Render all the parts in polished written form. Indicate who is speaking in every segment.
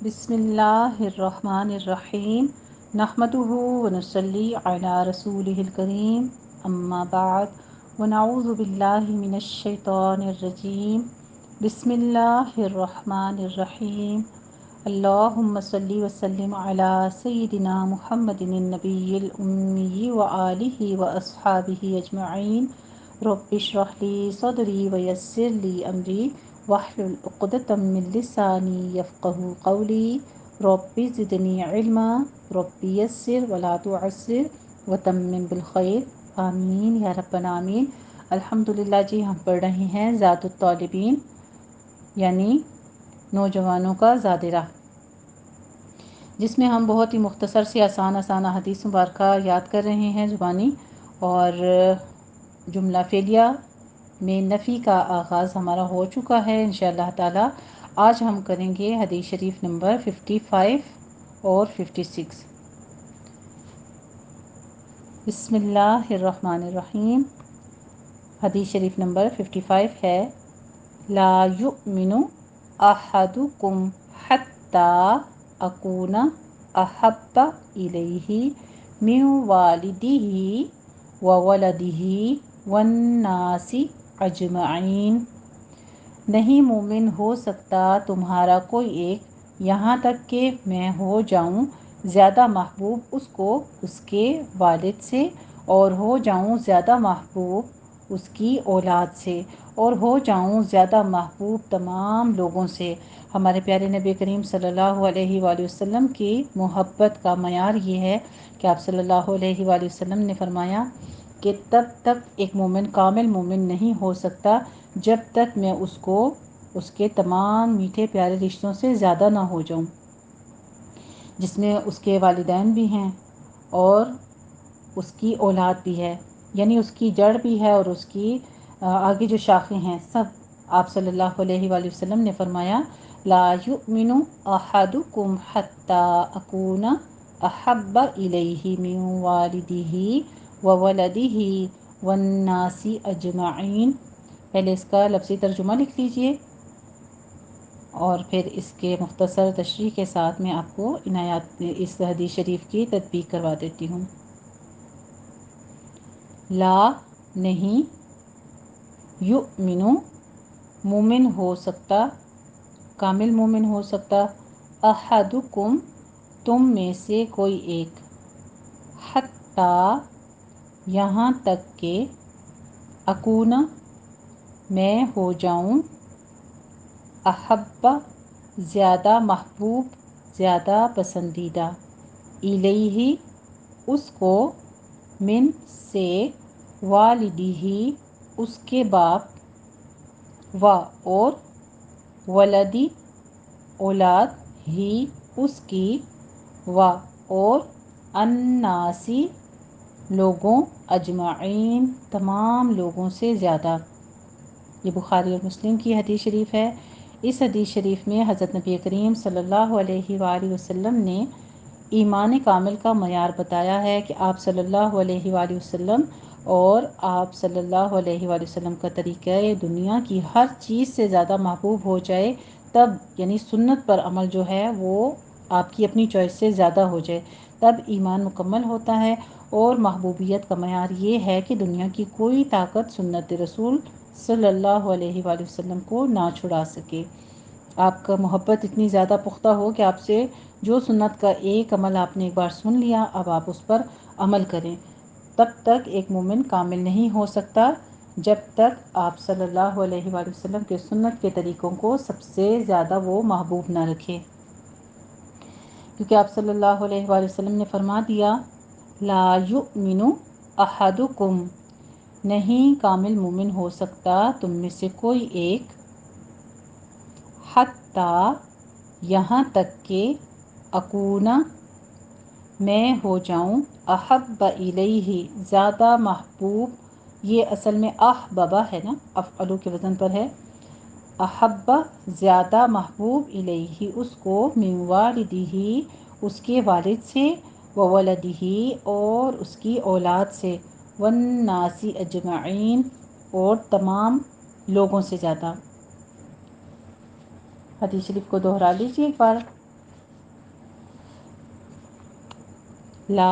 Speaker 1: بسم اللہ الرحمن الرحیم نحمدہ ونصلی علی رسولہ الکریم اما بعد ونعوذ باللہ من الشیطان الرجیم بسم اللہ الرحمن الرحیم اللہم صلی وسلم علی سیدنا محمد النبی الامی وآلہ واصحابہ اجمعین رب اشرح لی صدری ویسر لی امری واحلل عقدۃ من لسانی یفقہوا قولی رب زدنی علما رب یسر ولا تعسر وتمم بالخیر آمین یا رب العالمین۔ الحمدللہ جی، ہم پڑھ رہے ہیں ذات الطالبین یعنی نوجوانوں کا زاد راہ، جس میں ہم بہت ہی مختصر سی آسان حدیث مبارکہ یاد کر رہے ہیں زبانی، اور جملہ فعلیہ میں نفی کا آغاز ہمارا ہو چکا ہے انشاءاللہ تعالی۔ آج ہم کریں گے حدیث شریف نمبر 55 اور 56۔ بسم اللہ الرحمن الرحیم۔ حدیث شریف نمبر 55 ہے، لا یؤمن احدکم حتی اکون احب الیہ من والدہ وولدہ والناس اجمعین۔ نہیں مومن ہو سکتا تمہارا کوئی ایک یہاں تک کہ میں ہو جاؤں زیادہ محبوب اس کو اس کے والد سے، اور ہو جاؤں زیادہ محبوب اس کی اولاد سے، اور ہو جاؤں زیادہ محبوب تمام لوگوں سے۔ ہمارے پیارے نبی کریم صلی اللہ علیہ وآلہ وسلم کی محبت کا معیار یہ ہے کہ آپ صلی اللہ علیہ وآلہ وسلم نے فرمایا کہ تب تک ایک مومن کامل مومن نہیں ہو سکتا جب تک میں اس کو اس کے تمام میٹھے پیارے رشتوں سے زیادہ نہ ہو جاؤں، جس میں اس کے والدین بھی ہیں اور اس کی اولاد بھی ہے، یعنی اس کی جڑ بھی ہے اور اس کی آگے جو شاخیں ہیں سب۔ آپ صلی اللہ علیہ وآلہ وسلم نے فرمایا، لا یؤمن احدکم حتی اکون احب الیہ من والدہ وولدہ والناس اجمعین۔ پہلے اس کا لفظی ترجمہ لکھ لیجئے اور پھر اس کے مختصر تشریح کے ساتھ میں آپ کو اس حدیث شریف کی تطبیق کروا دیتی ہوں۔ لا نہیں، یؤمن مومن ہو سکتا، کامل مومن ہو سکتا، احدکم تم میں سے کوئی ایک، حتی یہاں تک کہ، اکون میں ہو جاؤں، احب زیادہ محبوب زیادہ پسندیدہ، الیہ اس کو، من سے، والدہ اس کے باپ، و اور، ولدی اولاد، ہی اس کی، و اور، الناسی لوگوں، اجمعین تمام لوگوں سے زیادہ۔ یہ بخاری اور مسلم کی حدیث شریف ہے۔ اس حدیث شریف میں حضرت نبی کریم صلی اللہ علیہ وآلہ وسلم نے ایمان کامل کا معیار بتایا ہے کہ آپ صلی اللہ علیہ وآلہ وسلم اور آپ صلی اللہ علیہ وآلہ وسلم کا طریقہ دنیا کی ہر چیز سے زیادہ محبوب ہو جائے، تب یعنی سنت پر عمل جو ہے وہ آپ کی اپنی چوائس سے زیادہ ہو جائے، تب ایمان مکمل ہوتا ہے۔ اور محبوبیت کا معیار یہ ہے کہ دنیا کی کوئی طاقت سنت رسول صلی اللہ علیہ وآلہ وسلم کو نہ چھڑا سکے۔ آپ کا محبت اتنی زیادہ پختہ ہو کہ آپ سے جو سنت کا ایک عمل آپ نے ایک بار سن لیا، اب آپ اس پر عمل کریں۔ تب تک ایک مومن کامل نہیں ہو سکتا جب تک آپ صلی اللہ علیہ وآلہ وسلم کے سنت کے طریقوں کو سب سے زیادہ وہ محبوب نہ رکھے، کیونکہ آپ صلی اللہ علیہ وآلہ وسلم نے فرما دیا، لا یؤمن احدکم نہیں کامل مومن ہو سکتا تم میں سے کوئی ایک، حتی یہاں تک کہ، اکون میں ہو جاؤں، احب الیہ زیادہ محبوب، یہ اصل میں احببہ ہے نا، افعلوا کے وزن پر ہے، احب زیادہ محبوب الیہ اس کو، من والدہ اس کے والد سے، وولدہ اور اس کی اولاد سے، والناس اجمعین اور تمام لوگوں سے زیادہ۔ حدیث شریف کو دوہرا لیجیے ایک بار۔ لا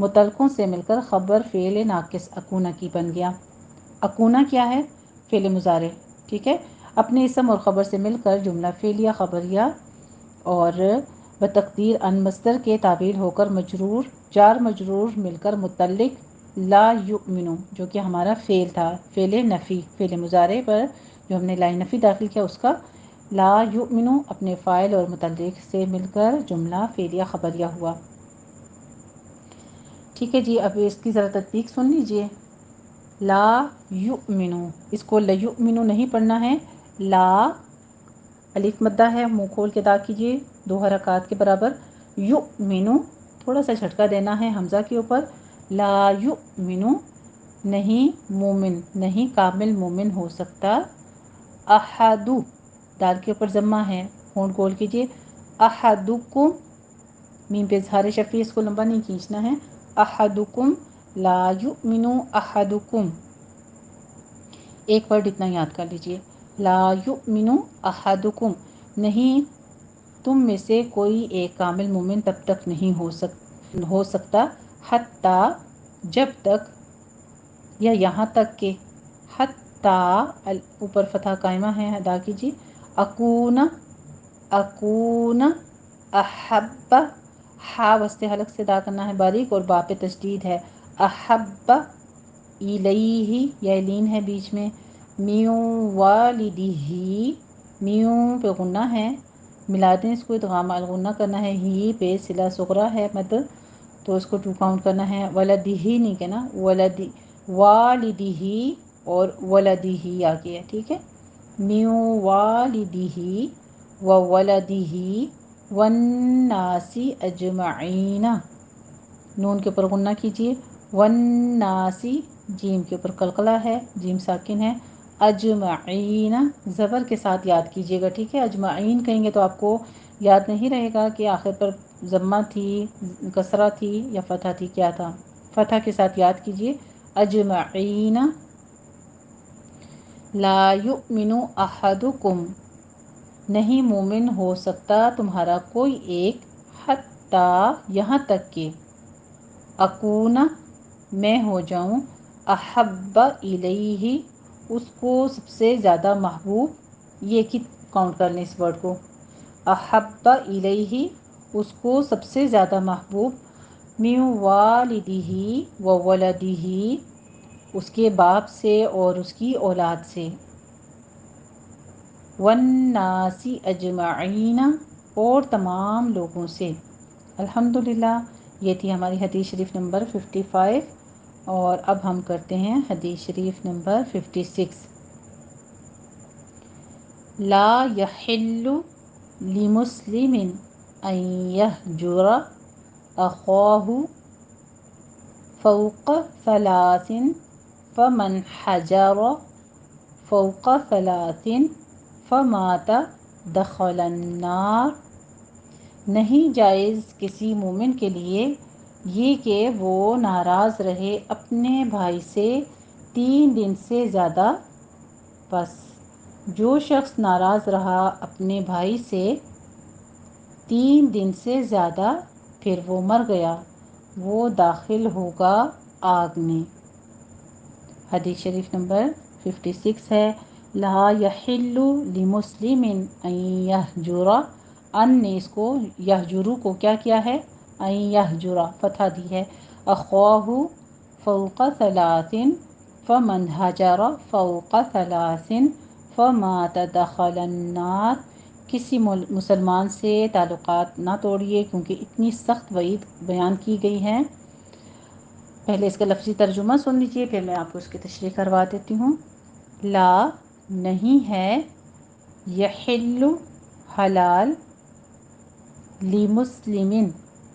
Speaker 1: متعلقوں سے مل کر خبر فعل ناقص اکونا کی بن گیا۔ اکونا کیا ہے؟ فعل مضارع، ٹھیک ہے، اپنے اسم اور خبر سے مل کر جملہ فعلیہ خبریہ اور بتقدیر ان مصدر کے تعبیر ہو کر مجرور جار مجرور مل کر متعلق لا یؤمنو جو کہ ہمارا فعل تھا، فعل نفی، فعل مضارع پر جو ہم نے لا نفی داخل کیا اس کا لا یؤمنو اپنے فاعل اور متعلق سے مل کر جملہ فعلیہ خبریہ ہوا۔ ٹھیک ہے جی، اب اس کی ذرا تطبیق سن لیجئے۔ لا یؤمنو، اس کو لا یؤمنو نہیں پڑھنا ہے، لا الف مدہ ہے، منہ کھول کے ادا کیجئے 2 حرکات کے برابر، یؤمنو تھوڑا سا جھٹکا دینا ہے حمزہ کے اوپر، لا یؤمنو نہیں مومن، نہیں کامل مومن ہو سکتا، احدو دال کے اوپر ضمہ ہے، ہونٹ گول کیجئے، احدکم میم پہ اظہار شفیع، اس کو لمبا نہیں کھینچنا ہے، احدکم لا یؤمنو احدکم، ایک ورڈ اتنا یاد کر لیجئے، لا یؤمنو احدکم نہیں تم میں سے کوئی ایک کامل مومن تب تک نہیں ہو سکتا، حتیٰ جب تک یا یہاں تک کہ، حتیٰ اوپر فتح قائمہ ہے ادا کیجیے، اکون احب، ہا وسط حلق سے ادا کرنا ہے باریک اور با پہ تشدید ہے، احب الیہ یا لین ہے بیچ میں، میوں والدہ، میوں پہ غنہ ہے، ملا دیں اس کو ادغام الغنہ کرنا ہے، ہی پہ صلہ صغرا ہے مد تو اس کو 2 کاؤنٹ کرنا ہے، ولدہ نہیں کہنا، والدہ اور ولدہ آگے ہے، ٹھیک ہے، میوں والدہ و ولدہ والناس اجمعین، نون کے اوپر غنہ کیجیے، والناسی جیم کے اوپر قلقلہ ہے، جیم ساکن ہے، اجمعین زبر کے ساتھ یاد کیجیے گا، ٹھیک ہے، اجمعین کہیں گے تو آپ کو یاد نہیں رہے گا کہ آخر پر ضمہ تھی، کسرہ تھی یا فتح تھی، کیا تھا، فتح کے ساتھ یاد کیجیے، اجمعین، لا یؤمن احدکم نہیں مومن ہو سکتا تمہارا کوئی ایک، حتیٰ یہاں تک کہ، اکون میں ہو جاؤں، احب الیہ اس کو سب سے زیادہ محبوب، یہ کی کاؤنٹ کر لیں اس ورڈ کو، احب الیہ اس کو سب سے زیادہ محبوب، من والدہ و ولدہ اس کے باپ سے اور اس کی اولاد سے، والناس اجمعین اور تمام لوگوں سے۔ الحمدللہ یہ تھی ہماری حدیث شریف نمبر 55 اور اب ہم کرتے ہیں حدیث شریف نمبر 56۔ لا یحل لمسلم ان یہجر اخاہ فوق 3 فمن حجر فوق 3 فمات دخل النار، نہیں جائز کسی مومن کے لیے یہ کہ وہ ناراض رہے اپنے بھائی سے 3 دن سے زیادہ، بس جو شخص ناراض رہا اپنے بھائی سے 3 دن سے زیادہ پھر وہ مر گیا، وہ داخل ہوگا آگ میں۔ حدیث شریف نمبر 56 ہے، لا یحل لمسلم ان یہجر، ان نے اس کو یہجرو کو کیا کیا ہے، ان یہجر فتح دی ہے، اخواہ فوق 3 فمن حجر فوق 3 فمات دخل النار، کسی مسلمان سے تعلقات نہ توڑیے کیونکہ اتنی سخت وعید بیان کی گئی ہے۔ پہلے اس کا لفظی ترجمہ سن لیجئے پھر میں آپ کو اس کی تشریح کروا دیتی ہوں۔ لا نہیں ہے، یحل حلال، لمسلم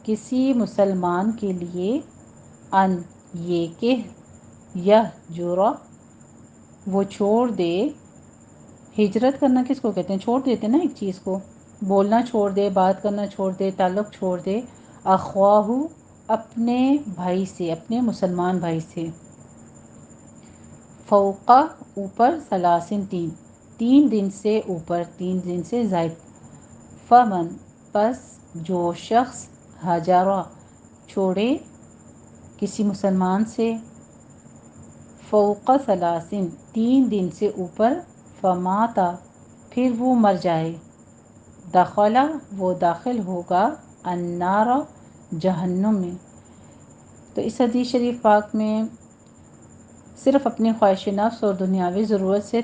Speaker 1: کسی مسلمان کے لیے، ان یہ کہ، یہجر وہ چھوڑ دے، ہجرت کرنا کس کو کہتے ہیں، چھوڑ دیتے نا ایک چیز کو، بولنا چھوڑ دے، بات کرنا چھوڑ دے، تعلق چھوڑ دے، اخواہ اپنے بھائی سے، اپنے مسلمان بھائی سے، فوقہ اوپر، 3 دن سے اوپر، 3 دن سے زائد، فمن پس جو شخص، حجرہ چھوڑے، کسی مسلمان سے فوق ثلاثن 3 دن سے اوپر فماتا پھر وہ مر جائے دخلا وہ داخل ہوگا النار جہنم میں۔ تو اس حدیث شریف پاک میں صرف اپنی خواہش نفس اور دنیاوی ضرورت سے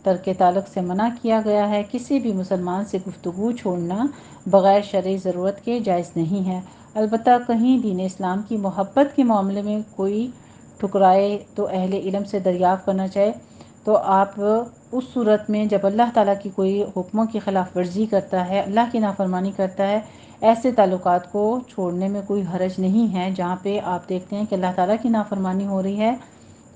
Speaker 1: ترک تعلق سے منع کیا گیا ہے۔ کسی بھی مسلمان سے گفتگو چھوڑنا بغیر شرعی ضرورت کے جائز نہیں ہے۔ البتہ کہیں دین اسلام کی محبت کے معاملے میں کوئی ٹھکرائے تو اہل علم سے دریافت کرنا چاہے تو آپ اس صورت میں جب اللہ تعالیٰ کی کوئی حکموں کی خلاف ورزی کرتا ہے، اللہ کی نافرمانی کرتا ہے، ایسے تعلقات کو چھوڑنے میں کوئی حرج نہیں ہے جہاں پہ آپ دیکھتے ہیں کہ اللہ تعالیٰ کی نافرمانی ہو رہی ہے۔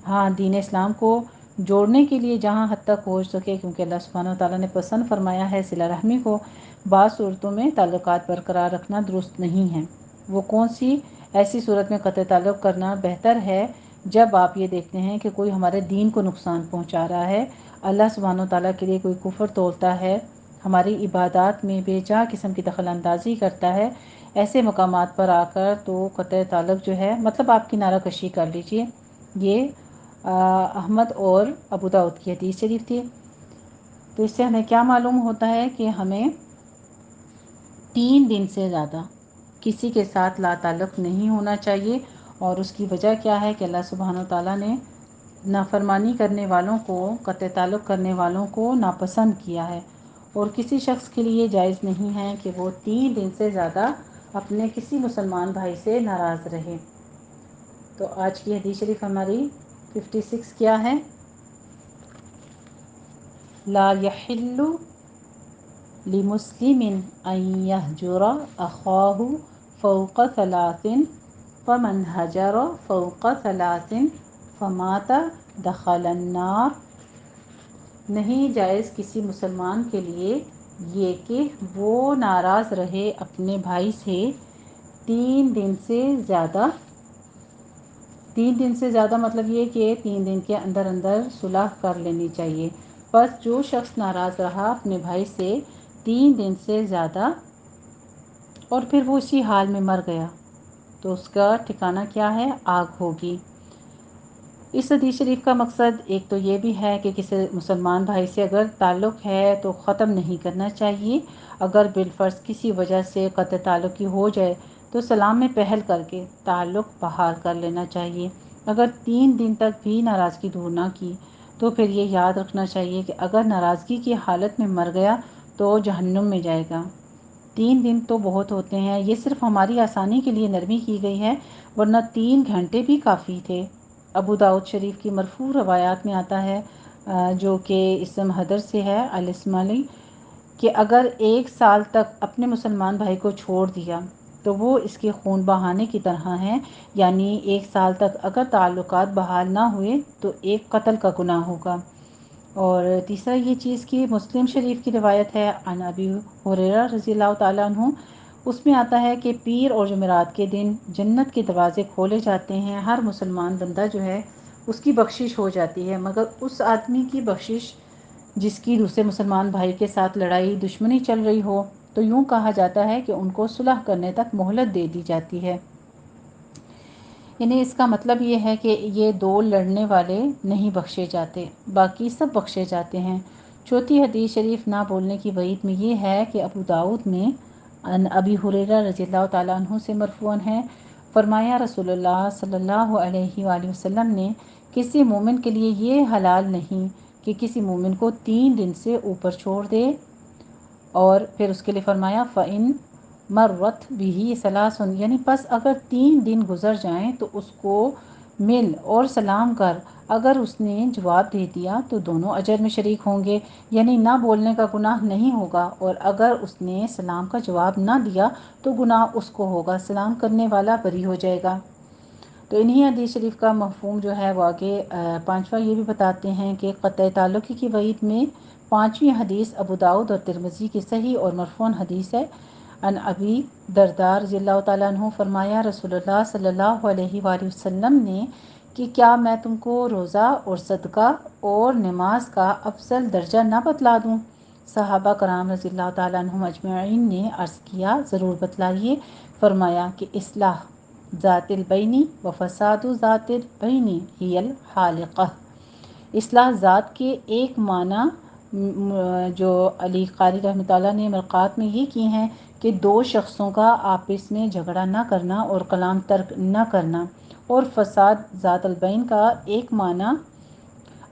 Speaker 1: ہاں، دین اسلام کو جوڑنے کے لیے جہاں حد تک پہنچ سکے، کیونکہ اللہ سبحانہ و تعالیٰ نے پسند فرمایا ہے صلہ رحمی کو، بعض صورتوں میں تعلقات برقرار رکھنا درست نہیں ہے۔ وہ کون سی؟ ایسی صورت میں قطع تعلق کرنا بہتر ہے جب آپ یہ دیکھتے ہیں کہ کوئی ہمارے دین کو نقصان پہنچا رہا ہے، اللہ سبحانہ و تعالیٰ کے لیے کوئی کفر تولتا ہے، ہماری عبادات میں بے جا قسم کی دخل اندازی کرتا ہے۔ ایسے مقامات پر آ کر تو قطع تعلق جو ہے، مطلب آپ کنارہ کشی کر لیجئے۔ یہ احمد اور ابو داؤد کی حدیث شریف تھی۔ تو اس سے ہمیں کیا معلوم ہوتا ہے کہ ہمیں 3 دن سے زیادہ کسی کے ساتھ لا تعلق نہیں ہونا چاہیے، اور اس کی وجہ کیا ہے کہ اللہ سبحانہ و تعالیٰ نے نافرمانی کرنے والوں کو، قطع تعلق کرنے والوں کو ناپسند کیا ہے، اور کسی شخص کے لیے جائز نہیں ہے کہ وہ 3 دن سے زیادہ اپنے کسی مسلمان بھائی سے ناراض رہے۔ تو آج کی حدیث شریف ہماری 56 کیا ہے؟ لا یحل لمسلم ان یہجر اخاہ فوق ثلاث فمن ہجر فوق ثلاث فمات دخل النار۔ نہیں جائز کسی مسلمان کے لیے یہ کہ وہ ناراض رہے اپنے بھائی سے 3 دن سے زیادہ۔ 3 دن سے زیادہ مطلب یہ کہ 3 دن کے اندر اندر صلح کر لینی چاہیے۔ بس جو شخص ناراض رہا اپنے بھائی سے 3 دن سے زیادہ اور پھر وہ اسی حال میں مر گیا تو اس کا ٹھکانہ کیا ہے؟ آگ ہوگی۔ اس حدیث شریف کا مقصد ایک تو یہ بھی ہے کہ کسی مسلمان بھائی سے اگر تعلق ہے تو ختم نہیں کرنا چاہیے۔ اگر بالفرض کسی وجہ سے قطع تعلقی ہو جائے تو سلام میں پہل کر کے تعلق بحال کر لینا چاہیے۔ اگر 3 دن تک بھی ناراضگی دور نہ کی تو پھر یہ یاد رکھنا چاہیے کہ اگر ناراضگی کی حالت میں مر گیا تو جہنم میں جائے گا۔ 3 دن تو بہت ہوتے ہیں، یہ صرف ہماری آسانی کے لیے نرمی کی گئی ہے، ورنہ 3 گھنٹے بھی کافی تھے۔ ابو داؤد شریف کی مرفوع روایات میں آتا ہے جو کہ اسم حدر سے ہے الاسمالی، کہ اگر 1 سال تک اپنے مسلمان بھائی کو چھوڑ دیا تو وہ اس کے خون بہانے کی طرح ہیں، یعنی 1 سال تک اگر تعلقات بحال نہ ہوئے تو ایک قتل کا گناہ ہوگا۔ اور تیسرا یہ چیز کہ مسلم شریف کی روایت ہے عن ابی ہریرہ رضی اللہ تعالیٰ عنہ، اس میں آتا ہے کہ پیر اور جمعرات کے دن جنت کے دروازے کھولے جاتے ہیں، ہر مسلمان بندہ جو ہے اس کی بخشش ہو جاتی ہے، مگر اس آدمی کی بخشش جس کی دوسرے مسلمان بھائی کے ساتھ لڑائی دشمنی چل رہی ہو، تو یوں کہا جاتا ہے کہ ان کو صلح کرنے تک مہلت دے دی جاتی ہے۔ یعنی اس کا مطلب یہ ہے کہ یہ 2 لڑنے والے نہیں بخشے جاتے، باقی سب بخشے جاتے ہیں۔ چوتھی حدیث شریف نہ بولنے کی وعید میں یہ ہے کہ ابو داؤد میں عن ابی ہریرہ رضی اللہ تعالیٰ عنہ سے مرفوعاً ہے، فرمایا رسول اللہ صلی اللہ علیہ وآلہ وسلم نے کسی مومن کے لیے یہ حلال نہیں کہ کسی مومن کو 3 دن سے اوپر چھوڑ دے، اور پھر اس کے لیے فرمایا فَإِن مرت بھی ثلاث، یعنی پس اگر 3 دن گزر جائیں تو اس کو مل اور سلام کر، اگر اس نے جواب دے دیا تو دونوں اجر میں شریک ہوں گے، یعنی نہ بولنے کا گناہ نہیں ہوگا، اور اگر اس نے سلام کا جواب نہ دیا تو گناہ اس کو ہوگا، سلام کرنے والا بری ہو جائے گا۔ تو انہی حدیث شریف کا مفہوم جو ہے وہ آگے 5واں یہ بھی بتاتے ہیں کہ قطع تعلقی کی وعید میں 5ویں حدیث ابو داؤد اور ترمذی کی صحیح اور مرفوع حدیث ہے۔ عن ابی درداء رضی اللہ تعالیٰ عنہ فرمایا رسول اللہ صلی اللہ علیہ وآلہ وسلم نے کہ کیا میں تم کو روزہ اور صدقہ اور نماز کا افضل درجہ نہ بتلا دوں؟ صحابہ کرام رضی اللہ تعالیٰ عنہم اجمعین نے عرض کیا ضرور بتلائیے۔ فرمایا کہ اصلاح ذات البینی و فساد ذات البینی ہی الحالقہ۔ اصلاح ذات کے ایک معنی جو علی قاری رحمۃ اللہ نے مرقات میں یہ کی ہیں کہ دو شخصوں کا آپس میں جھگڑا نہ کرنا اور کلام ترک نہ کرنا، اور فساد ذات البین کا ایک معنی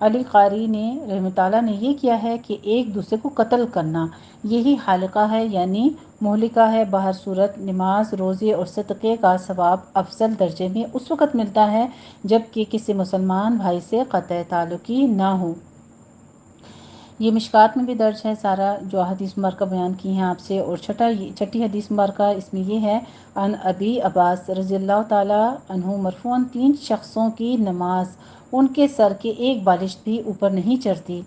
Speaker 1: علی قاری نے رحمۃ اللہ نے یہ کیا ہے کہ ایک دوسرے کو قتل کرنا، یہی حالقہ ہے یعنی مہلکہ ہے۔ بہر صورت نماز، روزے اور صدقے کا ثواب افضل درجے میں اس وقت ملتا ہے جب کہ کسی مسلمان بھائی سے قطع تعلقی نہ ہو۔ یہ مشکات میں بھی درج ہے سارا جو احادیث مبارکہ بیان کی ہیں آپ سے، اور چھٹی حدیث مبارکہ اس میں یہ ہے، ان ابی عباس رضی اللہ تعالی عنہ مرفوعاً 3 شخصوں کی نماز ان کے سر کے ایک بالشت بھی اوپر نہیں چڑھتی۔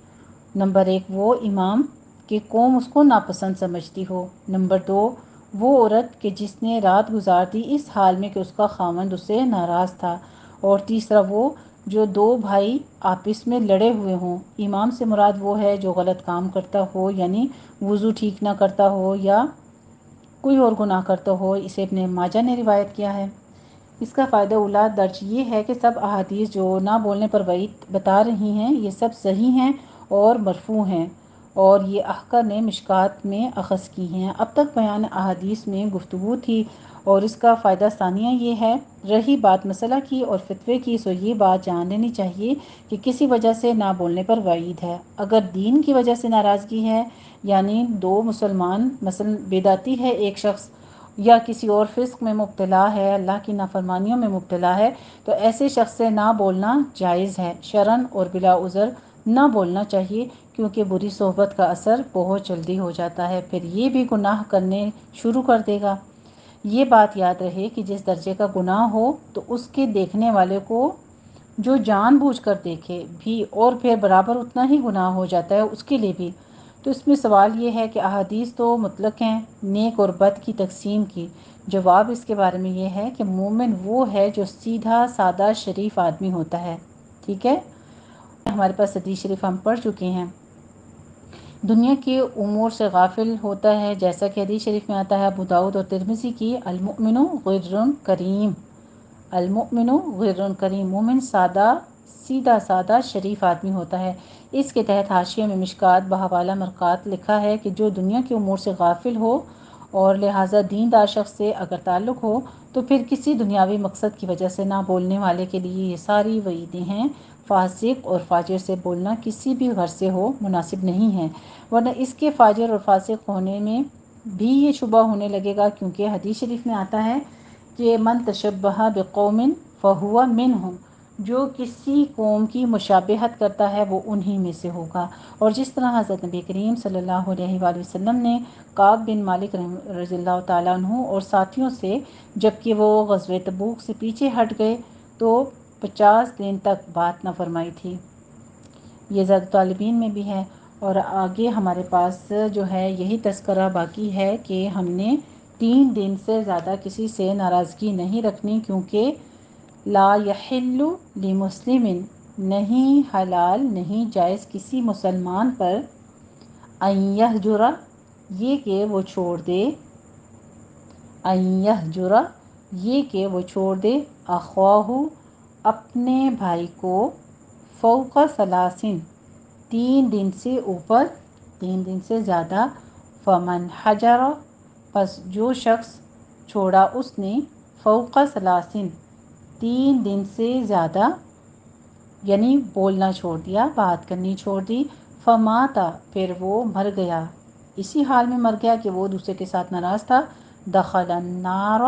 Speaker 1: نمبر 1 وہ امام کہ قوم اس کو ناپسند سمجھتی ہو، نمبر 2 وہ عورت کہ جس نے رات گزار دی اس حال میں کہ اس کا خاوند اس سے ناراض تھا، اور تیسرا وہ جو 2 بھائی آپس میں لڑے ہوئے ہوں۔ امام سے مراد وہ ہے جو غلط کام کرتا ہو، یعنی وضو ٹھیک نہ کرتا ہو یا کوئی اور گناہ کرتا ہو، اسے ابن ماجہ نے روایت کیا ہے۔ اس کا فائدہ اولا درج یہ ہے کہ سب احادیث جو نہ بولنے پر وعید بتا رہی ہیں یہ سب صحیح ہیں اور مرفوع ہیں، اور یہ احقر نے مشکات میں اخذ کی ہیں۔ اب تک بیان احادیث میں گفتگو تھی، اور اس کا فائدہ ثانیہ یہ ہے، رہی بات مسئلہ کی اور فتوے کی، سو یہ بات جان لینی چاہیے کہ کسی وجہ سے نہ بولنے پر وعید ہے۔ اگر دین کی وجہ سے ناراضگی ہے، یعنی 2 مسلمان مثلا بدعتی ہے ایک شخص، یا کسی اور فسق میں مبتلا ہے، اللہ کی نافرمانیوں میں مبتلا ہے، تو ایسے شخص سے نہ بولنا جائز ہے شرعاً، اور بلا عذر نہ بولنا چاہیے، کیونکہ بری صحبت کا اثر بہت جلدی ہو جاتا ہے، پھر یہ بھی گناہ کرنے شروع کر دے گا۔ یہ بات یاد رہے کہ جس درجے کا گناہ ہو تو اس کے دیکھنے والے کو جو جان بوجھ کر دیکھے بھی اور پھر برابر اتنا ہی گناہ ہو جاتا ہے اس کے لیے بھی۔ تو اس میں سوال یہ ہے کہ احادیث تو مطلق ہیں نیک اور بد کی تقسیم کی، جواب اس کے بارے میں یہ ہے کہ مومن وہ ہے جو سیدھا سادہ شریف آدمی ہوتا ہے، ٹھیک ہے۔ ہمارے پاس حدیث شریف ہم پڑھ چکے ہیں، دنیا کے امور سے غافل ہوتا ہے، جیسا کہ حدیث شریف میں آتا ہے ابو داؤد اور ترمذی کی، المؤمن غر کریم، المؤمن غر کریم، مومن سیدھا سادہ شریف آدمی ہوتا ہے۔ اس کے تحت حاشیے میں مشکات بحوالہ مرقات لکھا ہے کہ جو دنیا کے امور سے غافل ہو اور لہٰذا دیندار شخص سے اگر تعلق ہو تو پھر کسی دنیاوی مقصد کی وجہ سے نہ بولنے والے کے لیے یہ ساری وعیدیں ہیں۔ فاسق اور فاجر سے بولنا کسی بھی غرض سے ہو مناسب نہیں ہے، ورنہ اس کے فاجر اور فاسق ہونے میں بھی یہ شبہ ہونے لگے گا، کیونکہ حدیث شریف میں آتا ہے کہ من تشبہ بقوم فہو منہم، جو کسی قوم کی مشابہت کرتا ہے وہ انہی میں سے ہوگا۔ اور جس طرح حضرت نبی کریم صلی اللہ علیہ وآلہ وسلم نے کعب بن مالک رضی اللہ تعالیٰ عنہ اور ساتھیوں سے جبکہ وہ غزوہ تبوک سے پیچھے ہٹ گئے تو 50 دن تک بات نہ فرمائی تھی، یہ زیادہ طالبین میں بھی ہے۔ اور آگے ہمارے پاس جو ہے یہی تذکرہ باقی ہے کہ ہم نے 3 دن سے زیادہ کسی سے ناراضگی نہیں رکھنی، کیونکہ لا یحل لمسلم، نہیں حلال نہیں جائز کسی مسلمان پر، ان یہجر، یہ کہ وہ چھوڑ دے، ان یہجر، یہ کہ وہ چھوڑ دے، اخواہ، اپنے بھائی کو، فوق ثلاث، 3 دن سے اوپر، 3 دن سے زیادہ، فمن حجر، پس جو شخص چھوڑا اس نے، فوق ثلاث، 3 دن سے زیادہ، یعنی بولنا چھوڑ دیا، بات کرنی چھوڑ دی، فماتا، پھر وہ مر گیا، اسی حال میں مر گیا کہ وہ دوسرے کے ساتھ ناراض تھا، دخل النار،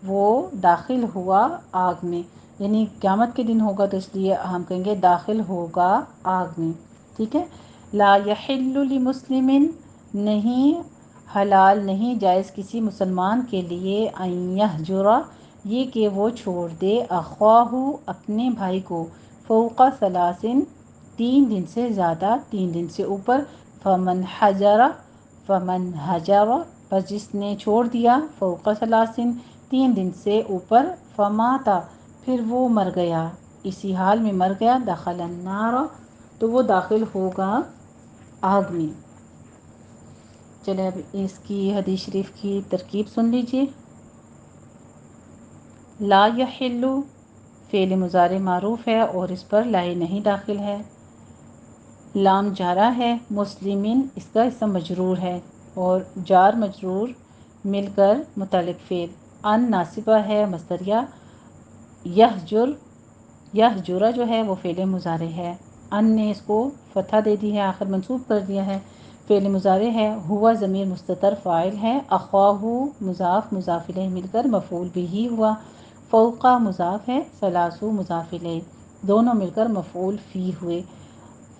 Speaker 1: وہ داخل ہوا آگ میں، یعنی قیامت کے دن ہوگا تو اس لیے ہم کہیں گے داخل ہوگا آگ میں، ٹھیک ہے۔ لا یحل لمسلم، نہیں حلال نہیں جائز کسی مسلمان کے لیے، ان یہجر، یہ کہ وہ چھوڑ دے، اخواہ، اپنے بھائی کو، فوق ثلاث، 3 دن سے زیادہ، 3 دن سے اوپر، فمن حجر، فمن حجر، پس جس نے چھوڑ دیا، فوق ثلاث، 3 دن سے اوپر، فماتا، پھر وہ مر گیا، اسی حال میں مر گیا، دخل النار، تو وہ داخل ہوگا آگ میں۔ چلے اب اس کی حدیث شریف کی ترکیب سن لیجئے۔ لا یحل فعل مضارع معروف ہے اور اس پر لا نہیں داخل ہے. لام جارہ ہے. مسلمین اس کا اسم مجرور ہے اور جار مجرور مل کر متعلق فعل. ان ناصبہ ہے مصدریہ. یہجر یہجرہ جو ہے وہ فعل مضارع ہے. ان نے اس کو فتحہ دے دی ہے، آخر منصوب کر دیا ہے، فعل مضارع ہے. ہوا ضمیر مستتر فاعل ہے. اخواہ مضاف مضاف الیہ مل کر مفعول بھی ہوا. فوقہ مضاف ہے. ثلاثو مضاف الیہ دونوں مل کر مفعول فی ہوئے.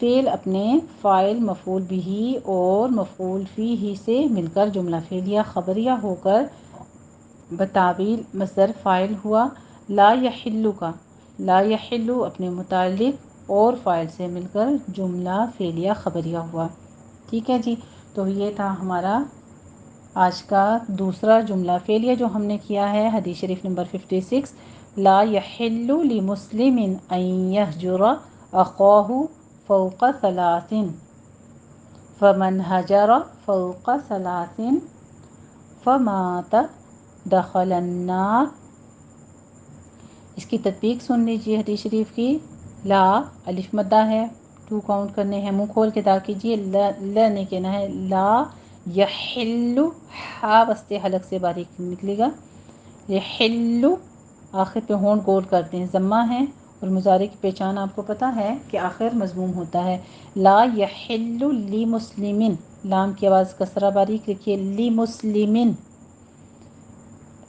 Speaker 1: فعل اپنے فاعل مفعول بھی اور مفعول فیہ سے مل کر جملہ فعلیہ خبریہ ہو کر بتعبیر مصدر فاعل ہوا. لا یحل کا لا یحل اپنے متعلق اور فاعل سے مل کر جملہ فعلیہ خبریہ ہوا. ٹھیک ہے جی، تو یہ تھا ہمارا آج کا دوسرا جملہ فعلیہ جو ہم نے کیا ہے. حدیث شریف نمبر 56. لا یحل لمسلم ان یہجر اخاہ فوق ثلاث فمن ہجر فوق ثلاث فمات دخل النار. اس کی تطبیق سن لیجیے حدیث شریف کی. لا الف مدہ ہے، 2 کاؤنٹ کرنے ہیں، منہ کھول کے ادا کیجیے. لا نہیں کہنا ہے. لا یحل ہا وسط حلق سے باریک نکلے گا. یحل آخر پہ ہونٹ گول کرتے ہیں، ضمہ ہے اور مضارع کی پہچان آپ کو پتہ ہے کہ آخر مضموم ہوتا ہے. لا یحل لمسلم، لام کی آواز کسرہ باریک لکھیے. لمسلم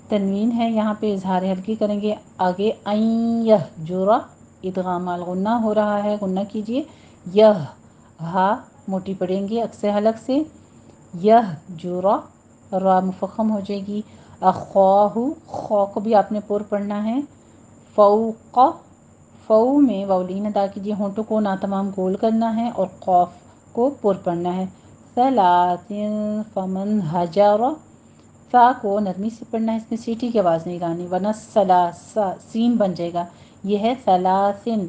Speaker 1: تنوین ہے، یہاں پہ اظہار حلقی کریں گے. آگے این یہجر ادغام الغنہ ہو رہا ہے، غنہ کیجیے. یہ ہا موٹی پڑیں گے عکس حلق سے. یہجر را مفخم ہو جائے گی. اخواہ خو کو بھی آپ نے پر پڑھنا ہے. فوق فو میں واولین ادا کیجیے، ہونٹوں کو ناتمام گول کرنا ہے اور قاف کو پر پڑھنا ہے. ثلاثن فمن ہجر فا کو نرمی سے پڑھنا ہے، اس میں سیٹی کی آواز نہیں لانی ورنہ سلاسا سین بن جائے گا. یہ ہے ثلاثن.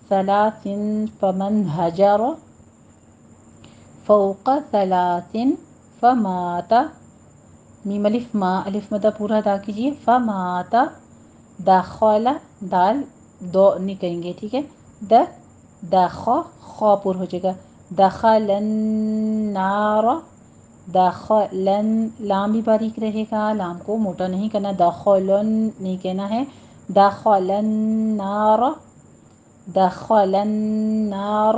Speaker 1: ثلاثن فمن ہجر فوق ثلاث فمات. میم الف ما الف مدہ پورا ادا کیجیے. فمات دخل دال دو نہیں کہیں گے، ٹھیک ہے. خو پر ہو جائے گا. دخل النار دخلن لام بھی باریک رہے گا، لام کو موٹا نہیں کرنا. دخلن نہیں کہنا ہے. دخل النار دخل النار.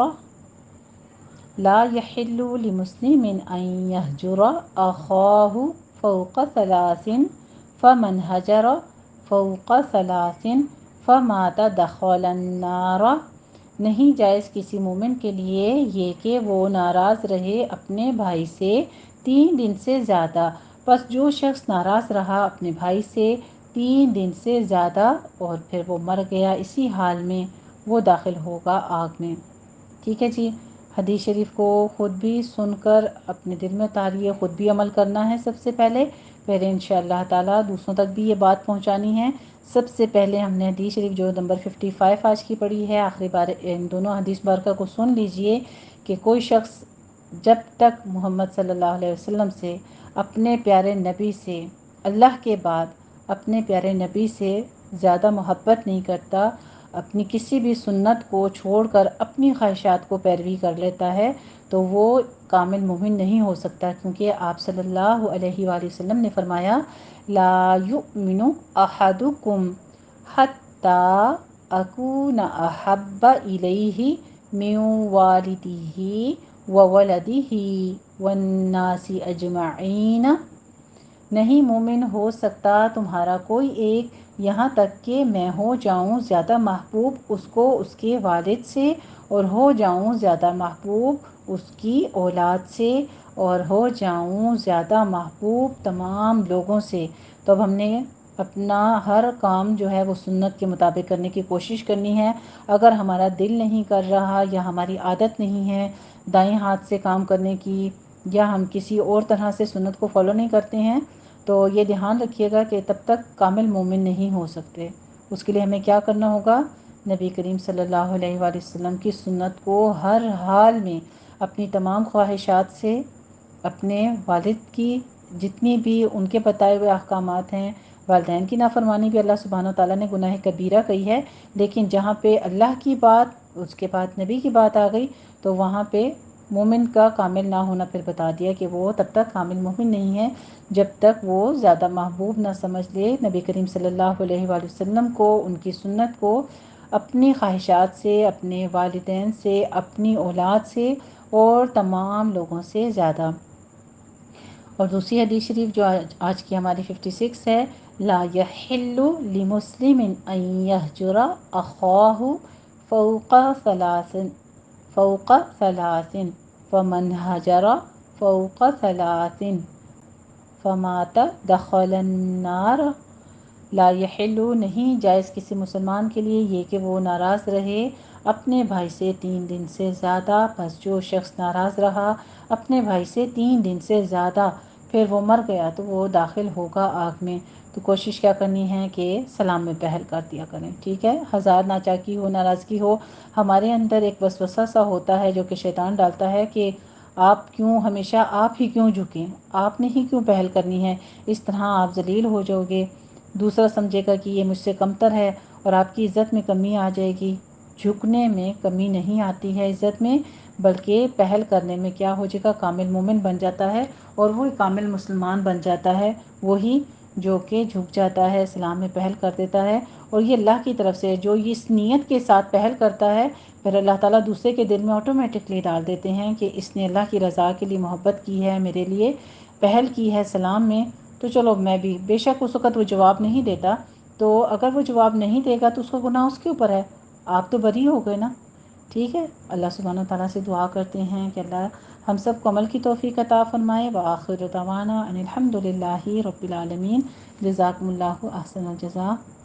Speaker 1: لا یحل لمسلم ان یہجر اخاہ فوق ثلاث فمن ہجر فوق ثلاث فمات دخل النار. نہیں جائز کسی مومن کے لیے یہ کہ وہ ناراض رہے اپنے بھائی سے 3 دن سے زیادہ. بس جو شخص ناراض رہا اپنے بھائی سے 3 دن سے زیادہ اور پھر وہ مر گیا اسی حال میں، وہ داخل ہوگا آگ میں. ٹھیک ہے جی، حدیث شریف کو خود بھی سن کر اپنے دل میں اتاریے، خود بھی عمل کرنا ہے. سب سے پہلے انشاءاللہ تعالیٰ دوسروں تک بھی یہ بات پہنچانی ہے. سب سے پہلے ہم نے حدیث شریف جو نمبر 55 آج کی پڑھی ہے، آخری بار ان دونوں حدیث بارکہ کو سن لیجئے کہ کوئی شخص جب تک محمد صلی اللہ علیہ وسلم سے، اپنے پیارے نبی سے، اللہ کے بعد اپنے پیارے نبی سے زیادہ محبت نہیں کرتا، اپنی کسی بھی سنت کو چھوڑ کر اپنی خواہشات کو پیروی کر لیتا ہے، تو وہ کامل مومن نہیں ہو سکتا. کیونکہ آپ صلی اللہ علیہ وآلہ وسلم نے فرمایا لا یؤمن احدکم حتی اکون احب الیہ من والدہ وولدہ والناس اجمعین. نہیں مومن ہو سکتا تمہارا کوئی ایک یہاں تک کہ میں ہو جاؤں زیادہ محبوب اس کو اس کے والد سے، اور ہو جاؤں زیادہ محبوب اس کی اولاد سے، اور ہو جاؤں زیادہ محبوب تمام لوگوں سے. تو اب ہم نے اپنا ہر کام جو ہے وہ سنت کے مطابق کرنے کی کوشش کرنی ہے. اگر ہمارا دل نہیں کر رہا یا ہماری عادت نہیں ہے دائیں ہاتھ سے کام کرنے کی، یا ہم کسی اور طرح سے سنت کو فالو نہیں کرتے ہیں، تو یہ دھیان رکھیے گا کہ تب تک کامل مومن نہیں ہو سکتے. اس کے لیے ہمیں کیا کرنا ہوگا؟ نبی کریم صلی اللہ علیہ وآلہ وسلم کی سنت کو ہر حال میں اپنی تمام خواہشات سے، اپنے والد کی جتنی بھی ان کے بتائے ہوئے احکامات ہیں والدین کی نافرمانی بھی اللہ سبحانہ وتعالیٰ نے گناہ کبیرہ کہی ہے، لیکن جہاں پہ اللہ کی بات، اس کے بعد نبی کی بات آ گئی تو وہاں پہ مومن کا کامل نہ ہونا پھر بتا دیا کہ وہ تب تک کامل مومن نہیں ہے جب تک وہ زیادہ محبوب نہ سمجھ لے نبی کریم صلی اللہ علیہ وآلہ وسلم کو، ان کی سنت کو اپنی خواہشات سے، اپنے والدین سے، اپنی اولاد سے اور تمام لوگوں سے زیادہ۔ اور دوسری حدیث شریف جو آج کی ہماری 56 ہے، لا یحل لمسلم ان یہجر اخاہ فوق ثلاث فوق ثلاث فمن ہجر فوق ثلاث فمات دخل النار۔ لا یحل، نہیں جائز کسی مسلمان کے لیے یہ کہ وہ ناراض رہے اپنے بھائی سے 3 دن سے زیادہ، بس جو شخص ناراض رہا اپنے بھائی سے 3 دن سے زیادہ پھر وہ مر گیا تو وہ داخل ہوگا آگ میں۔ تو کوشش کیا کرنی ہے کہ سلام میں پہل کر دیا کریں، ٹھیک ہے؟ ہزار ناچاکی ہو، ناراضگی ہو، ہمارے اندر ایک وسوسہ سا ہوتا ہے جو کہ شیطان ڈالتا ہے کہ آپ کیوں ہمیشہ، آپ ہی کیوں جھکیں، آپ نے ہی کیوں پہل کرنی ہے، اس طرح آپ ذلیل ہو جاؤ گے، دوسرا سمجھے گا کہ یہ مجھ سے کمتر ہے اور آپ کی عزت میں کمی آ جائے گی۔ جھکنے میں کمی نہیں آتی ہے عزت میں، بلکہ پہل کرنے میں کیا ہو جائے گا، کامل مومن بن جاتا ہے اور وہ کامل مسلمان بن جاتا ہے، وہی جو کہ جھک جاتا ہے، اسلام میں پہل کر دیتا ہے۔ اور یہ اللہ کی طرف سے جو اس نیت کے ساتھ پہل کرتا ہے، پھر اللہ تعالیٰ دوسرے کے دل میں آٹومیٹکلی ڈال دیتے ہیں کہ اس نے اللہ کی رضا کے لیے محبت کی ہے، میرے لیے پہل کی ہے سلام میں، تو چلو میں بھی، بے شک اس وقت وہ جواب نہیں دیتا، تو اگر وہ جواب نہیں دے گا تو اس کا گناہ اس کے اوپر ہے، آپ تو بری ہو گئے نا، ٹھیک ہے؟ اللہ سبحانہ و تعالیٰ سے دعا کرتے ہیں کہ اللہ ہم سب کو عمل کی توفیق عطا فرمائے۔ وآخر دعوانا ان الحمد للہ رب العالمین۔ جزاکم اللہ احسن الجزاء۔